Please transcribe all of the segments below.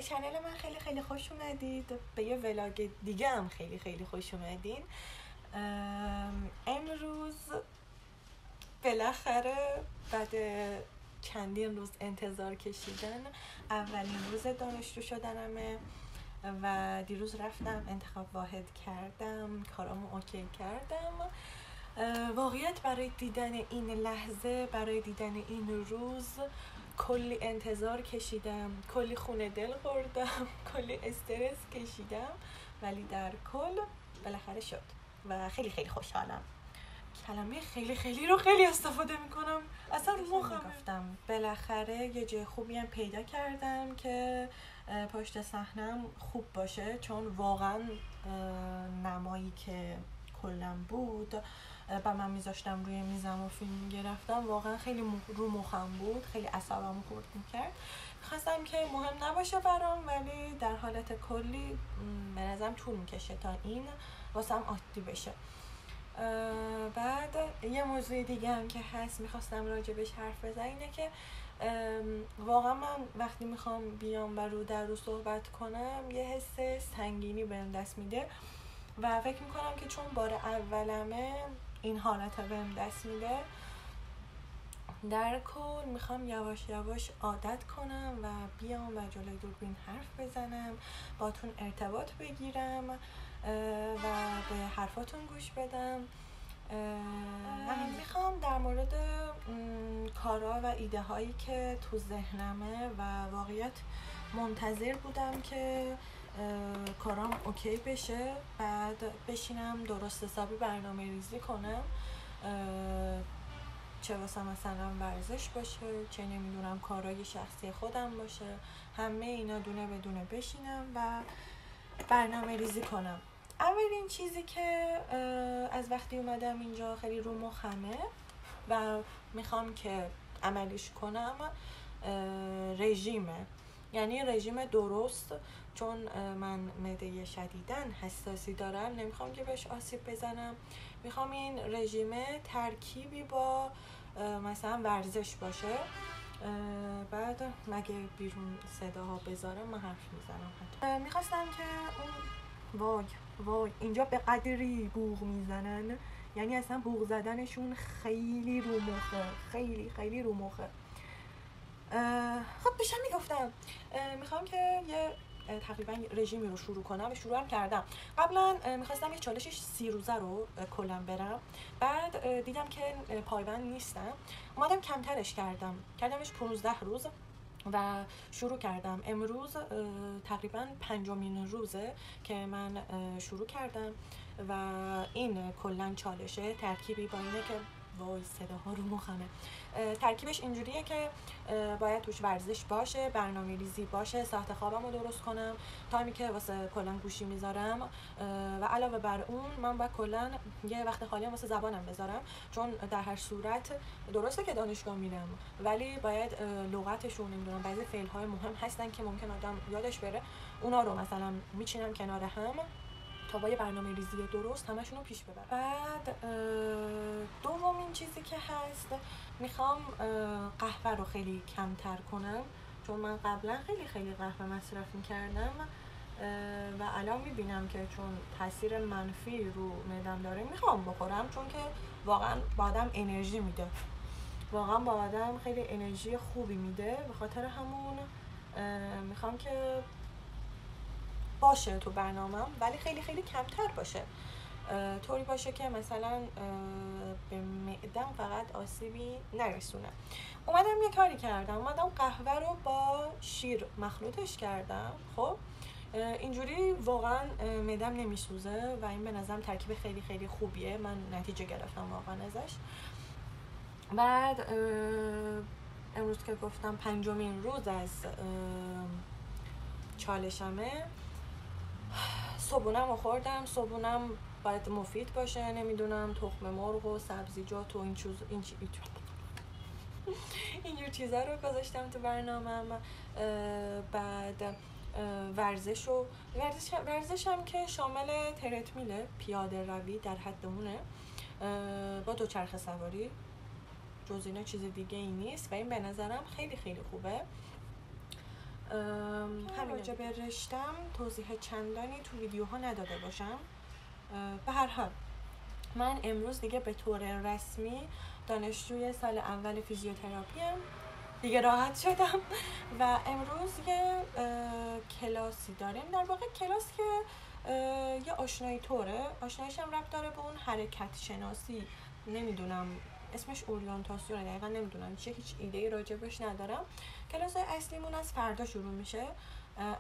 به چنل من خیلی خوش اومدید. به یه ولاگ دیگه هم خیلی خوش اومدین. امروز بالاخره بعد چندین روز انتظار کشیدن اولین روز دانشجو شدنمه و دیروز رفتم انتخاب واحد کردم، کارامو اوکی کردم. واقعیت برای دیدن این لحظه، برای دیدن این روز کلی انتظار کشیدم، کلی خونه دل خوردم، کلی استرس کشیدم، ولی در کل بالاخره شد و خیلی خوشحالم. کلمه خیلی رو خیلی استفاده میکنم، اصلا رو مخم گفتم. بالاخره یه جای خوبی هم پیدا کردم که پشت صحنم خوب باشه، چون واقعا نمایی که کلم بود و من میذاشتم روی میزم و فیلم میگرفتم واقعا خیلی رو مخم بود، خیلی اعصابم خورد میکرد. خواستم که مهم نباشه برام، ولی در حالت کلی به نظرم طول میکشه تا این واسم عادی بشه. بعد یه موضوع دیگه هم که هست میخواستم راجبش حرف بزنم اینه که واقعا من وقتی میخوام بیام و رو در رو صحبت کنم یه حس سنگینی بهم دست میده و فکر میکنم که چون بار اولمه این حالت بهم دست میده، در کل میخوام یواش عادت کنم و بیام و جلوی دوربین حرف بزنم، باتون ارتباط بگیرم و به حرفاتون گوش بدم. میخوام در مورد کارا و ایده هایی که تو ذهنمه و واقعیت منتظر بودم که کارام اوکی بشه، بعد بشینم درست حسابی برنامه ریزی کنم، چه واسه مثلا ورزش باشه، چه نمیدونم کارهای شخصی خودم باشه، همه اینا دونه بدونه بشینم و برنامه ریزی کنم. اولین چیزی که از وقتی اومدم اینجا خیلی رو مخمه و میخوام که عملیش کنم رژیمه، یعنی رژیم درست، چون من معده شدیداً حساسی دارم، نمیخوام که بهش آسیب بزنم. میخوام این رژیم ترکیبی با مثلا ورزش باشه. بعد مگه بیرون صداها بذارم من حرف میزنم. میخواستم که اون وای اینجا به قدری بوق میزنن، یعنی اصلا بوق زدنشون خیلی رو مخه، خیلی رو مخه. خب بشم میگفتم میخوام که یه تقریبا رژیمی رو شروع کنم، شروعم کردم. قبلا میخواستم یه چالش 30 روزه رو کلم برم، بعد دیدم که پایبند نیستم، اومدم کمترش کردمش 15 روز و شروع کردم. امروز تقریبا 5مین روزه که من شروع کردم و این کلن چالشه ترکیبی با اینه که وای صداها رو مخمه. ترکیبش اینجوریه که باید توش ورزش باشه، برنامه ریزی باشه، ساعت خوابم رو درست کنم، تایمی که واسه کلن گوشی میذارم و علاوه بر اون من باید کلن یه وقت خالی هم واسه زبانم بذارم، چون در هر صورت درسته که دانشگاه میرم ولی باید لغتشون نمیدونم بعضی فعل‌های مهم هستن که ممکن آدم یادش بره، اونا رو مثلا میچینم کنار هم تا با یه برنامه ریزی درست همشون رو پیش ببرم. بعد دومین چیزی که هست، میخوام قهوه رو خیلی کمتر کنم، چون من قبلا خیلی قهوه مصرف میکردم و الان میبینم که چون تاثیر منفی رو معدم داره میخوام بخورم، چون که واقعا با آدم انرژی میده، واقعا با آدم خیلی انرژی خوبی میده. به خاطر همون میخوام که باشه تو برنامه‌ام، ولی خیلی کمتر باشه، طوری باشه که مثلا به معدم فقط آسیبی نرسونه. اومدم یه کاری کردم، اومدم قهوه رو با شیر مخلوطش کردم. خب اینجوری واقعا معدم نمیسوزه و این به نظرم ترکیب خیلی خوبیه، من نتیجه گرفتم واقعا ازش. بعد امروز که گفتم 5مین روز از چالشمه، صبحونم رو خوردم. صبحونم باید مفید باشه، نمیدونم تخم مرغ و سبزیجات و اینجور چیزا رو گذاشتم تو برنامه‌ام. بعد ورزشم که شامل ترتمیله، پیاده روی در حد اونه، با دوچرخه سواری، جز اینا چیز دیگه ای نیست و این به نظرم خیلی خوبه. همین راجع به رشتم توضیح چندانی تو ویدیوها نداده باشم. به هر حال من امروز دیگه به طور رسمی دانشجوی سال اول فیزیوتراپیم، دیگه راحت شدم و امروز یه کلاسی داریم، در واقع کلاس که یه آشنایی طوره، آشناییش هم ربط داره به اون حرکت شناسی، نمیدونم اسمش اورینتاسیونه، دقیقا نمیدونم چه، هیچ ایده‌ای راجبش ندارم. کلاس اصلیمون از فردا شروع میشه،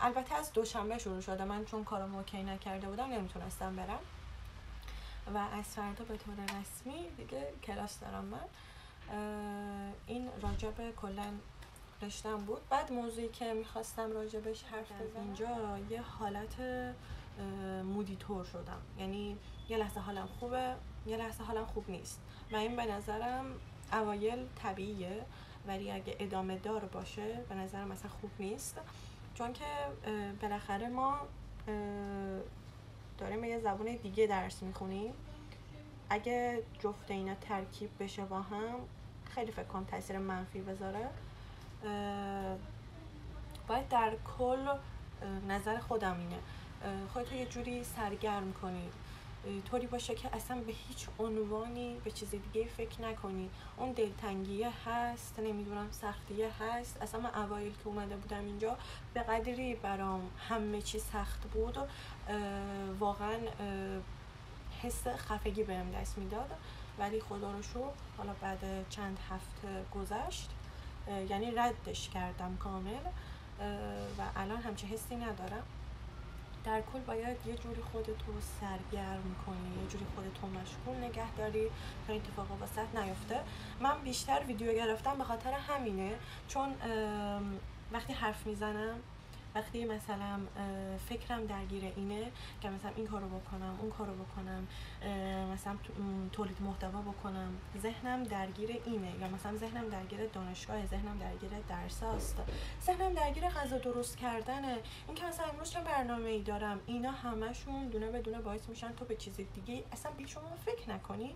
البته از دوشنبه شروع شده، من چون کارم اوکی نکرده بودم نمیتونستم برم و از فردا به طور رسمی دیگه کلاس دارم من. این راجب کلا رشتم بود. بعد موضوعی که میخواستم راجبش حرف بزنم، اینجا یه حالت مودی طور شدم، یعنی یه لحظه حالم خوبه، یه لحظه حالم خوب نیست و این به نظرم اوایل طبیعیه، ولی اگه ادامه دار باشه به نظرم مثلا خوب نیست، چون که بالاخره ما داریم یه زبان دیگه درس میخونیم. اگه جفت اینا ترکیب بشه با هم خیلی فکر کنم تاثیر منفی بذاره. باید در کل نظر خودم اینه خودتو یه جوری سرگرم کنی، طوری باشه که اصلا به هیچ عنوانی به چیز دیگه فکر نکنی. اون دلتنگیه هست، نمیدونم سختیه هست. اصلا من اوایل که اومده بودم اینجا به قدری برام همه چی سخت بود، واقعا حس خفگی بهم دست میداد، ولی خدا رو شکر حالا بعد چند هفته گذشت، یعنی ردش کردم کامل و الان همچه حسی ندارم. در کل باید یه جوری خودتو سرگرم کنی، یه جوری خودتو مشغول نگه داری تا اتفاقا واسط نیفته. من بیشتر ویدیو گرفتم به خاطر همینه، چون وقتی حرف میزنم، وقتی مثلا فکرم درگیر اینه که مثلا این کارو بکنم، اون کارو بکنم، مثلا تولید محتوا بکنم، ذهنم درگیر اینه، یا مثلا ذهنم درگیر دانشگاه، ذهنم درگیر درساست، ذهنم درگیر غذا درست کردنه، این که مثلا امروز چه برنامه‌ای دارم، اینا همشون دونه به دونه باعث میشن تو به چیز دیگه اصلا به شما فکر نکنی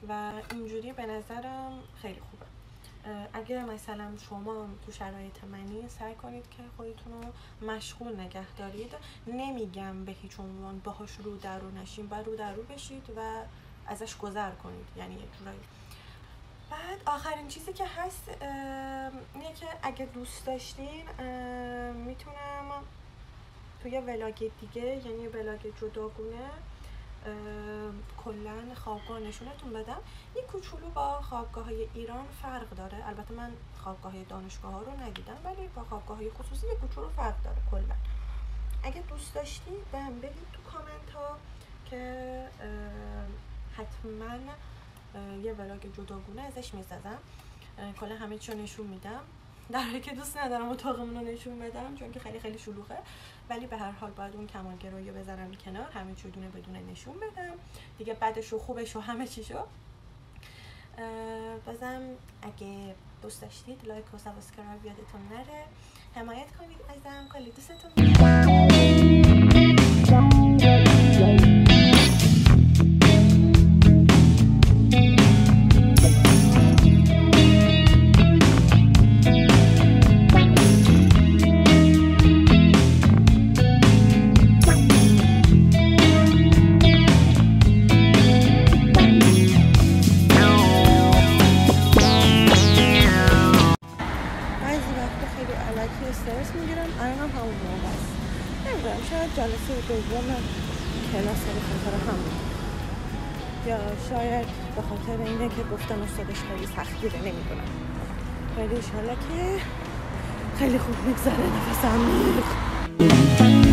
و اینجوری به نظرم خیلی خوبه. اگه مثلا شما تو شرایط منی سعی کنید که خودتون رو مشغول نگه دارید. نمیگم به هیچ عنوان باهاش رو در رو نشین، باید رو در رو بشید و ازش گذر کنید، یعنی یه جورایی. بعد آخرین چیزی که هست اینه که اگه دوست داشتین میتونم توی یه ولاگ دیگه، یعنی یه ولاگ جداگونه، کلن خوابگاه نشونتون بدم. این کوچولو با خوابگاه‌های ایران فرق داره، البته من خوابگاه دانشگاه ها رو ندیدم، ولی با خوابگاه‌های خصوصی یه کوچولو فرق داره کلا. اگه دوست داشتید بهم بگید تو کامنت ها که حتما یه ولاگ جداگونه ازش میزدم، کلا همه چی رو نشون میدم، در حالی که دوست ندارم اتاقمون رو نشون بدم چون که خیلی خیلی شلوغه، ولی به هر حال باید اون کمالگرایی رو بذارم کنار، همه چی دونه بدونه نشون بدم دیگه، بعدش و خوبش و همه چیشو. بازم اگه دوست داشتید لایک و سابسکرایب یادتون نره، حمایت کنید ازم، خیلی دوستتون استرس میگیرم. الان هم همون موقع است، نمیدونم شاید جلسه دوم کلاس به خاطر همون، یا شاید به خاطر اینه که گفتم استادش خیلی سختگیره، نمیدونم، ولی انشالله که خیلی خوب میگذره. نفسم میگیره.